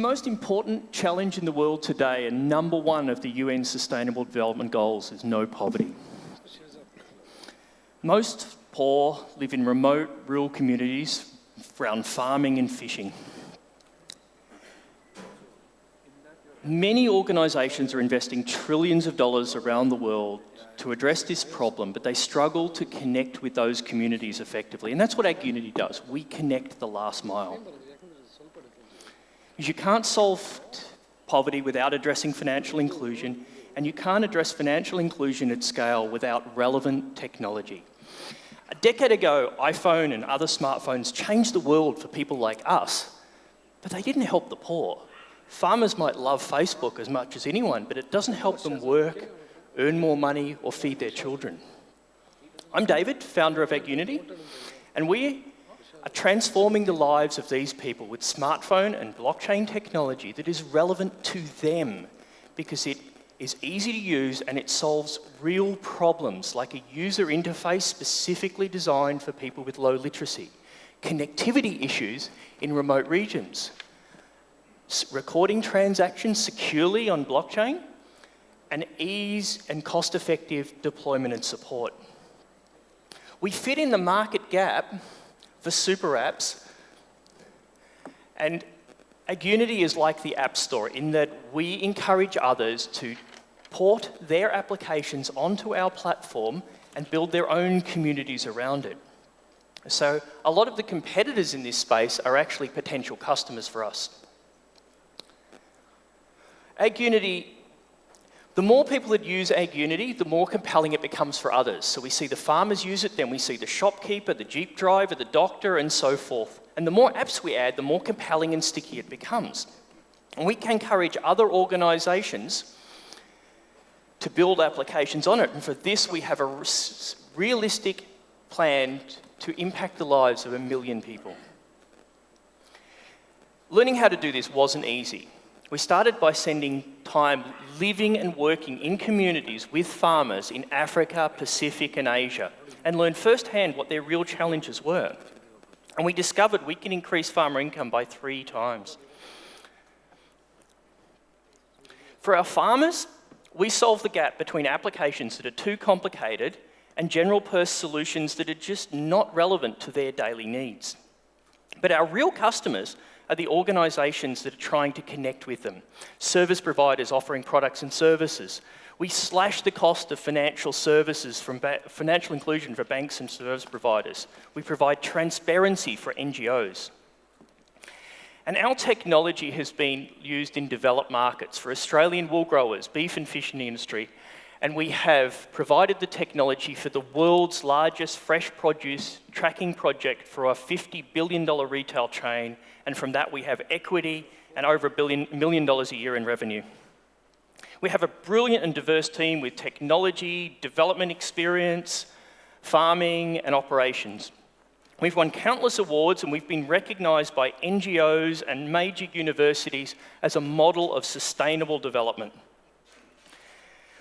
most important challenge in the world today, and number one of the UN Sustainable Development Goals, is no poverty. Most poor live in remote, rural communities around farming and fishing. Many organisations are investing trillions of dollars around the world to address this problem, but they struggle to connect with those communities effectively. And that's what Agunity does. We connect the last mile. You can't solve poverty without addressing financial inclusion, and you can't address financial inclusion at scale without relevant technology. A decade ago, iPhone and other smartphones changed the world for people like us, but they didn't help the poor. Farmers might love Facebook as much as anyone, but it doesn't help them work, earn more money, or feed their children. I'm David, founder of Agunity, and we are transforming the lives of these people with smartphone and blockchain technology that is relevant to them because it is easy to use and it solves real problems like a user interface specifically designed for people with low literacy, connectivity issues in remote regions, recording transactions securely on blockchain, and ease and cost-effective deployment and support. We fit in the market gap for super apps, and Agunity is like the App Store in that we encourage others to port their applications onto our platform and build their own communities around it. So a lot of the competitors in this space are actually potential customers for us. Agunity, the more people that use Agunity, the more compelling it becomes for others. So we see the farmers use it, then we see the shopkeeper, the Jeep driver, the doctor, and so forth. And the more apps we add, the more compelling and sticky it becomes. And we can encourage other organisations to build applications on it. And for this, we have a realistic plan to impact the lives of 1 million people. Learning how to do this wasn't easy. We started by spending time living and working in communities with farmers in Africa, Pacific, and Asia, and learned firsthand what their real challenges were. And we discovered we can increase farmer income by 3 times. For our farmers, we solve the gap between applications that are too complicated and general-purpose solutions that are just not relevant to their daily needs. But our real customers are the organisations that are trying to connect with them, service providers offering products and services. We slash the cost of financial services from financial inclusion for banks and service providers. We provide transparency for NGOs. And our technology has been used in developed markets for Australian wool growers, beef and fish in the industry, and we have provided the technology for the world's largest fresh produce tracking project for a $50 billion retail chain, and from that we have equity and over $1 million a year in revenue. We have a brilliant and diverse team with technology, development experience, farming, and operations. We've won countless awards and we've been recognised by NGOs and major universities as a model of sustainable development.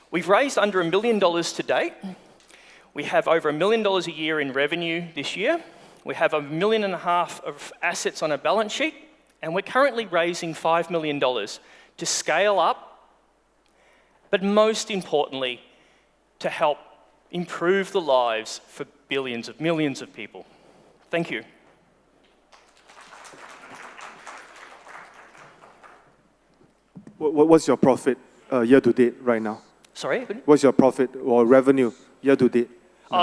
We've raised under $1 million to date. We have over $1 million a year in revenue this year. We have $1.5 million of assets on our balance sheet, and we're currently raising $5 million to scale up, but most importantly, to help improve the lives for millions of people. Thank you. What's your profit year to date right now? Sorry? What's your profit or revenue year to date?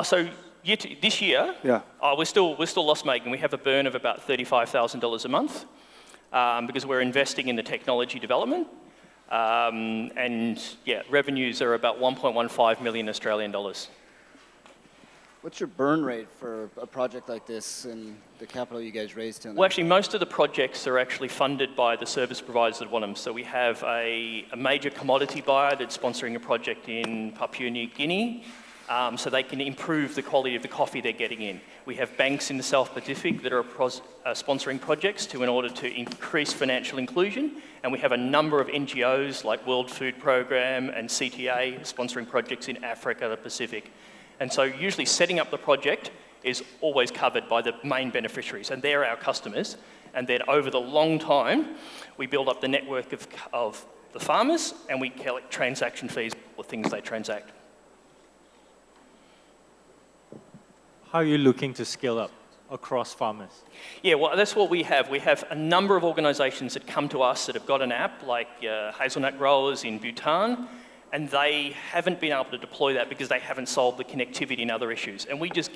So this year, yeah. We're still loss-making. We have a burn of about $35,000 a month because we're investing in the technology development. And yeah, revenues are about 1.15 million Australian dollars. What's your burn rate for a project like this and the capital you guys raised? Well, actually, most of the projects are actually funded by the service providers that want them. So we have a major commodity buyer that's sponsoring a project in Papua New Guinea, so they can improve the quality of the coffee they're getting in. We have banks in the South Pacific that are sponsoring projects in order to increase financial inclusion, and we have a number of NGOs like World Food Programme and CTA sponsoring projects in Africa, the Pacific. And so usually setting up the project is always covered by the main beneficiaries, and they're our customers. And then over the long time, we build up the network of the farmers, and we collect transaction fees for things they transact. How are you looking to scale up across farmers? Yeah, well, that's what we have. We have a number of organisations that come to us that have got an app, like hazelnut growers in Bhutan, and they haven't been able to deploy that because they haven't solved the connectivity and other issues. And we just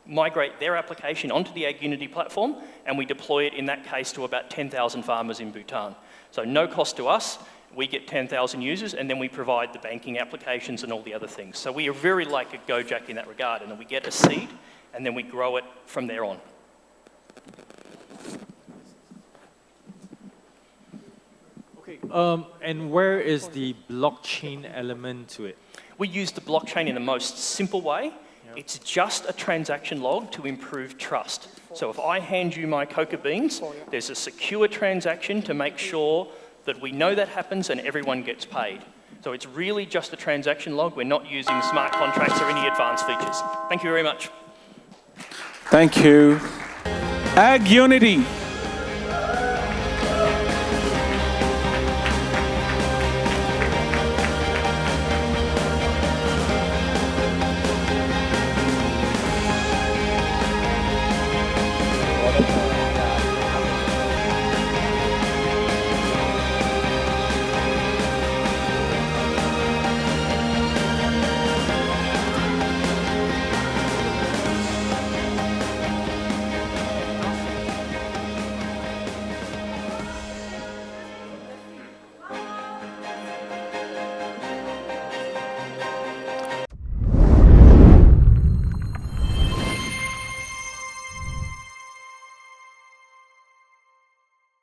migrate their application onto the Agunity platform, and we deploy it, in that case, to about 10,000 farmers in Bhutan. So no cost to us. We get 10,000 users, and then we provide the banking applications and all the other things. So we are very like a Gojek in that regard, and then we get a seed, and then we grow it from there on. Okay. And where is the blockchain element to it? We use the blockchain in the most simple way. Yep. It's just a transaction log to improve trust. So if I hand you my cocoa beans, there's a secure transaction to make sure that we know that happens and everyone gets paid. So it's really just a transaction log. We're not using smart contracts or any advanced features. Thank you very much. Thank you. Agunity.